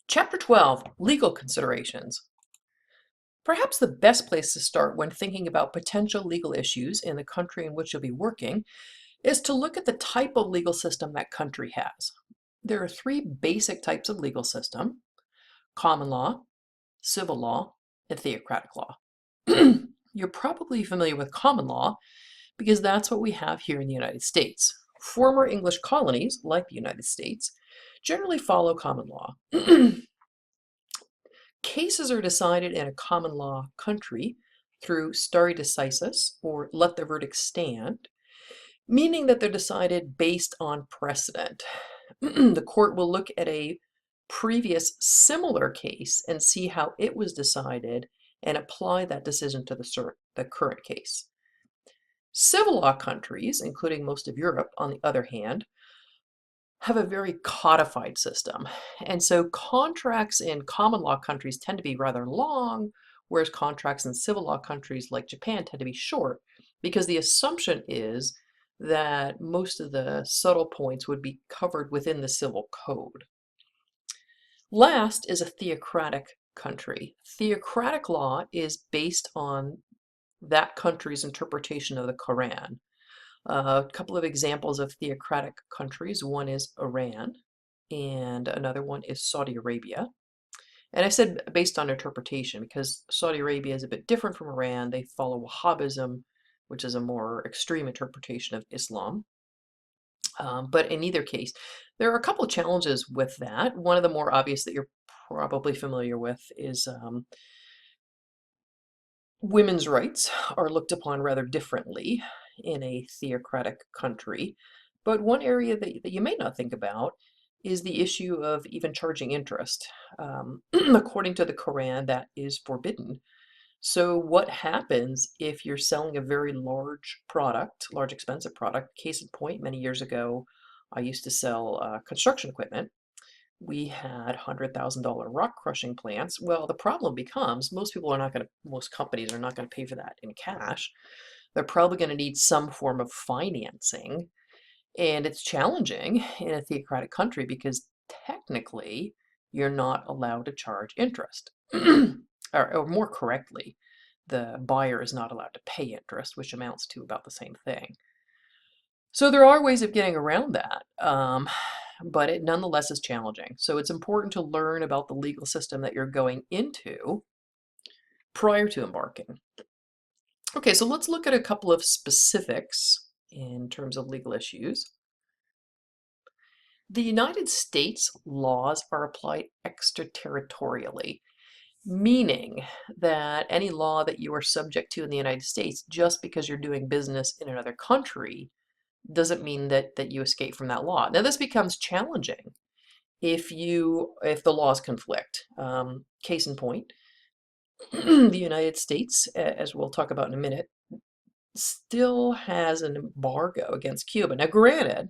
Chapter 12, Legal Considerations. Perhaps the best place to start when thinking about potential legal issues in the country in which you'll be working is to look at the type of legal system that country has. There are three basic types of legal system: common law, civil law, and theocratic law. You're probably familiar with common law because that's what we have here in the United States. Former English colonies, like the United States, generally follow common law. Cases are decided in a common law country through stare decisis, or let the verdict stand, meaning that they're decided based on precedent. The court will look at a previous similar case and see how it was decided and apply that decision to the current case. Civil law countries, including most of Europe, on the other hand, have a very codified system. And so contracts in common law countries tend to be rather long, whereas contracts in civil law countries like Japan tend to be short, because the assumption is that most of the subtle points would be covered within the civil code. Last is a theocratic country. Theocratic law is based on that country's interpretation of the Quran. A couple of examples of theocratic countries. One is Iran, and another one is Saudi Arabia. And I said based on interpretation because Saudi Arabia is a bit different from Iran. They follow Wahhabism, which is a more extreme interpretation of Islam. But in either case, there are a couple of challenges with that. One of the more obvious that you're probably familiar with is women's rights are looked upon rather differently in a theocratic country. But one area that you may not think about is the issue of even charging interest. According to the Quran, that is forbidden. So what happens if you're selling a very large product, large expensive product? Case in point, many years ago, I used to sell construction equipment. We had $100,000 rock crushing plants. Well, the problem becomes most companies are not going to pay for that in cash. They're probably going to need some form of financing. And it's challenging in a theocratic country because technically you're not allowed to charge interest. Or more correctly, the buyer is not allowed to pay interest, which amounts to about the same thing. So there are ways of getting around that, but it nonetheless is challenging. So it's important to learn about the legal system that you're going into prior to embarking. Okay, so let's look at a couple of specifics in terms of legal issues. The United States laws are applied extraterritorially, meaning that any law that you are subject to in the United States, just because you're doing business in another country, doesn't mean that you escape from that law. Now, this becomes challenging if the laws conflict. Case in point, the United States, as we'll talk about in a minute, still has an embargo against Cuba. Now, granted,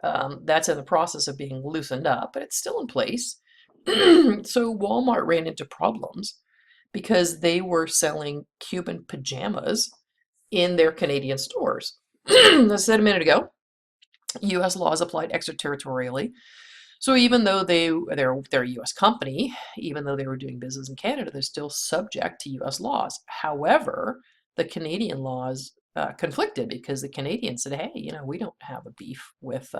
that's in the process of being loosened up, but it's still in place. So Walmart ran into problems because they were selling Cuban pajamas in their Canadian stores. As I said a minute ago, U.S. laws applied extraterritorially. So even though they're a U.S. company, even though they were doing business in Canada, they're still subject to U.S. laws. However, the Canadian laws conflicted because the Canadians said, hey, we don't have a beef with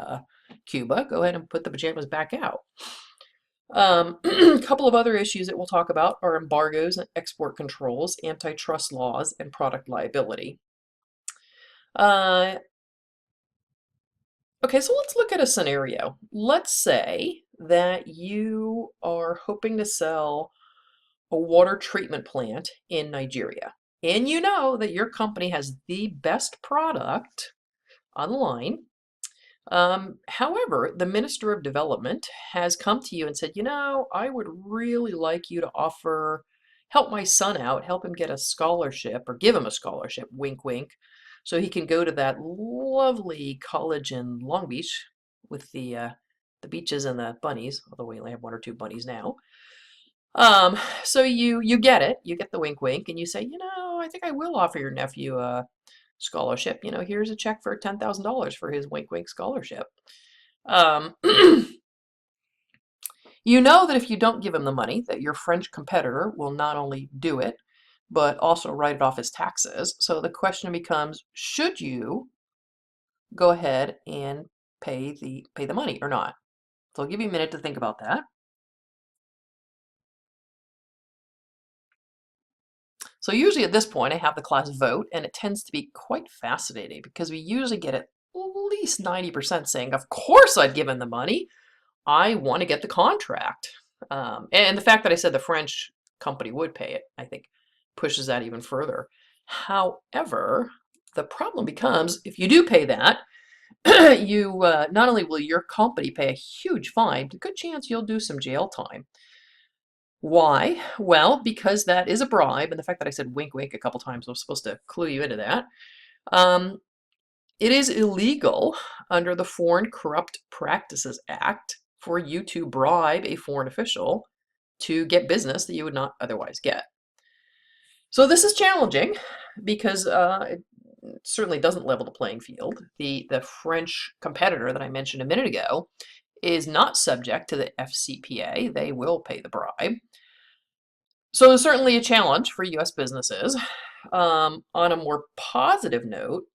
Cuba. Go ahead and put the pajamas back out. A couple of other issues that we'll talk about are embargoes and export controls, antitrust laws, and product liability. Okay, so let's look at a scenario. Let's say that you are hoping to sell a water treatment plant in Nigeria, and you know that your company has the best product on the line. However, the Minister of Development has come to you and said, I would really like you to help my son out, help him get a scholarship, or give him a scholarship, wink, wink, so he can go to that lovely college in Long Beach with the beaches and the bunnies, although we only have one or two bunnies now. So you get it, you get the wink, wink, and you say, I think I will offer your nephew a scholarship. Here's a check for $10,000 for his wink, wink scholarship. You know that if you don't give him the money, that your French competitor will not only do it, but also write it off as taxes. So the question becomes, should you go ahead and pay the money or not? So I'll give you a minute to think about that. So usually at this point, I have the class vote, and it tends to be quite fascinating because we usually get at least 90% saying, of course I'd give him the money. I want to get the contract. And the fact that I said the French company would pay it, I think, pushes that even further. However, the problem becomes if you do pay that, you not only will your company pay a huge fine, a good chance you'll do some jail time. Why? Well, because that is a bribe, and the fact that I said wink wink a couple times was supposed to clue you into that. Um, it is illegal under the Foreign Corrupt Practices Act for you to bribe a foreign official to get business that you would not otherwise get. So this is challenging because it certainly doesn't level the playing field. The French competitor that I mentioned a minute ago is not subject to the FCPA. They will pay the bribe. So it's certainly a challenge for US businesses. On a more positive note,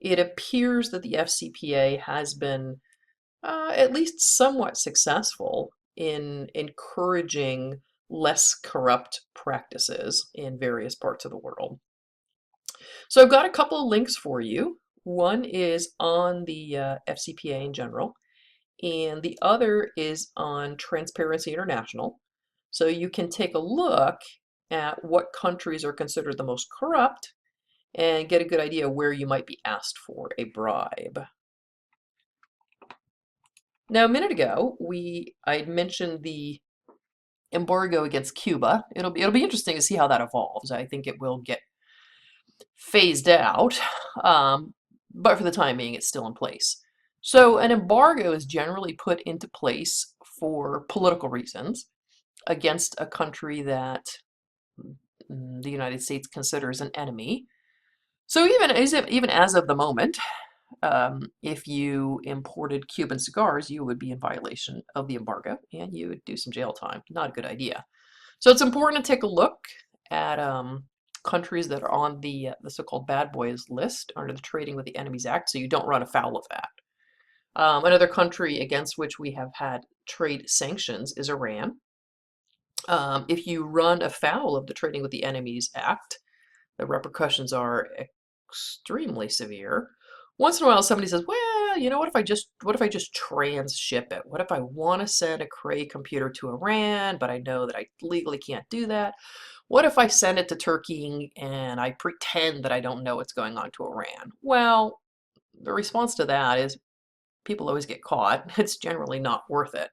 it appears that the FCPA has been at least somewhat successful in encouraging less corrupt practices in various parts of the world. So I've got a couple of links for you. One is on the FCPA in general, and the other is on Transparency International. So you can take a look at what countries are considered the most corrupt and get a good idea where you might be asked for a bribe. Now, a minute ago, I mentioned the embargo against Cuba. It'll be interesting to see how that evolves. I think it will get phased out, but for the time being, it's still in place. So an embargo is generally put into place for political reasons against a country that the United States considers an enemy. So even as of the moment, if you imported Cuban cigars, you would be in violation of the embargo and you would do some jail time. Not a good idea. So it's important to take a look at countries that are on the so-called bad boys list under the Trading with the Enemies Act, so you don't run afoul of that. Another country against which we have had trade sanctions is Iran. If you run afoul of the Trading with the Enemies Act, the repercussions are extremely severe. Once in a while, somebody says, "Well, you know, what if I just transship it? What if I want to send a Cray computer to Iran, but I know that I legally can't do that? What if I send it to Turkey and I pretend that I don't know what's going on to Iran?" Well, the response to that is people always get caught. It's generally not worth it.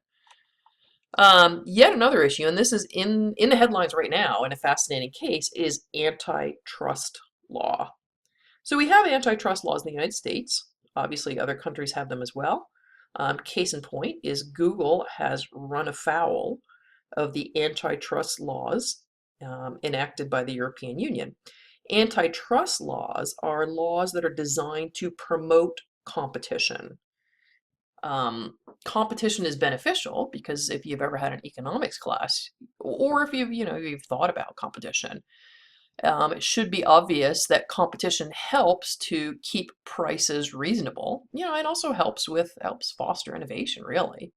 Yet another issue, and this is in the headlines right now in a fascinating case, is antitrust law. So we have antitrust laws in the United States. Obviously, other countries have them as well. Case in point is Google has run afoul of the antitrust laws enacted by the European Union. Antitrust laws are laws that are designed to promote competition. Competition is beneficial because if you've ever had an economics class, or if you've thought about competition, it should be obvious that competition helps to keep prices reasonable. It also helps foster innovation, really.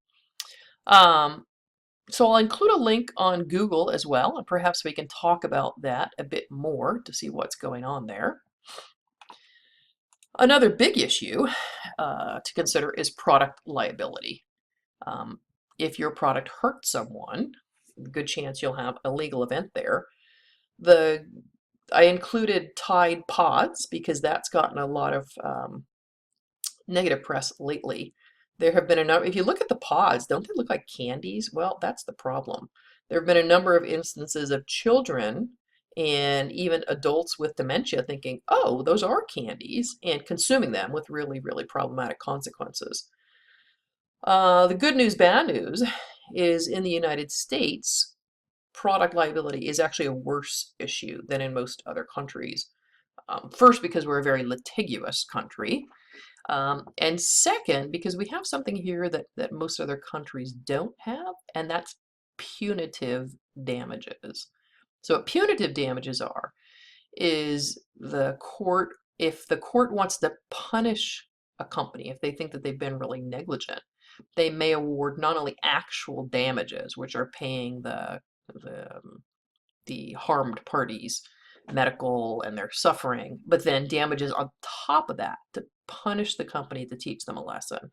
So I'll include a link on Google as well, and perhaps we can talk about that a bit more to see what's going on there. Another big issue to consider is product liability. If your product hurts someone, good chance you'll have a legal event there. I included Tide Pods because that's gotten a lot of negative press lately. There have been if you look at the pods, don't they look like candies? Well, that's the problem. There have been a number of instances of children and even adults with dementia thinking, oh, those are candies, and consuming them with really, really problematic consequences. The good news, bad news is in the United States, product liability is actually a worse issue than in most other countries. First, because we're a very litigious country. And second, because we have something here that most other countries don't have, and that's punitive damages. So what punitive damages are is if the court wants to punish a company, if they think that they've been really negligent, they may award not only actual damages, which are paying the harmed parties medical and their suffering, but then damages on top of that to punish the company to teach them a lesson.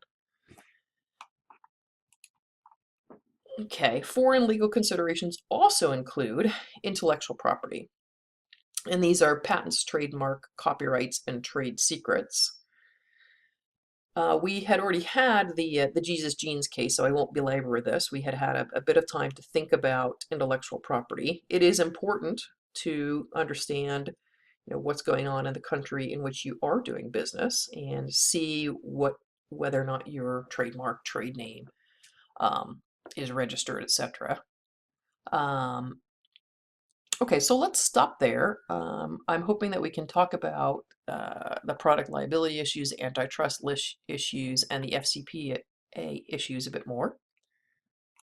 Okay, foreign legal considerations also include intellectual property. And these are patents, trademark, copyrights, and trade secrets. We had already had the Jesus Jeans case, so I won't belabor this. We had had a bit of time to think about intellectual property. It is important to understand, what's going on in the country in which you are doing business and see whether or not your trademark, trade name is registered, etc. Okay, so let's stop there. I'm hoping that we can talk about the product liability issues, antitrust issues, and the FCPA issues a bit more.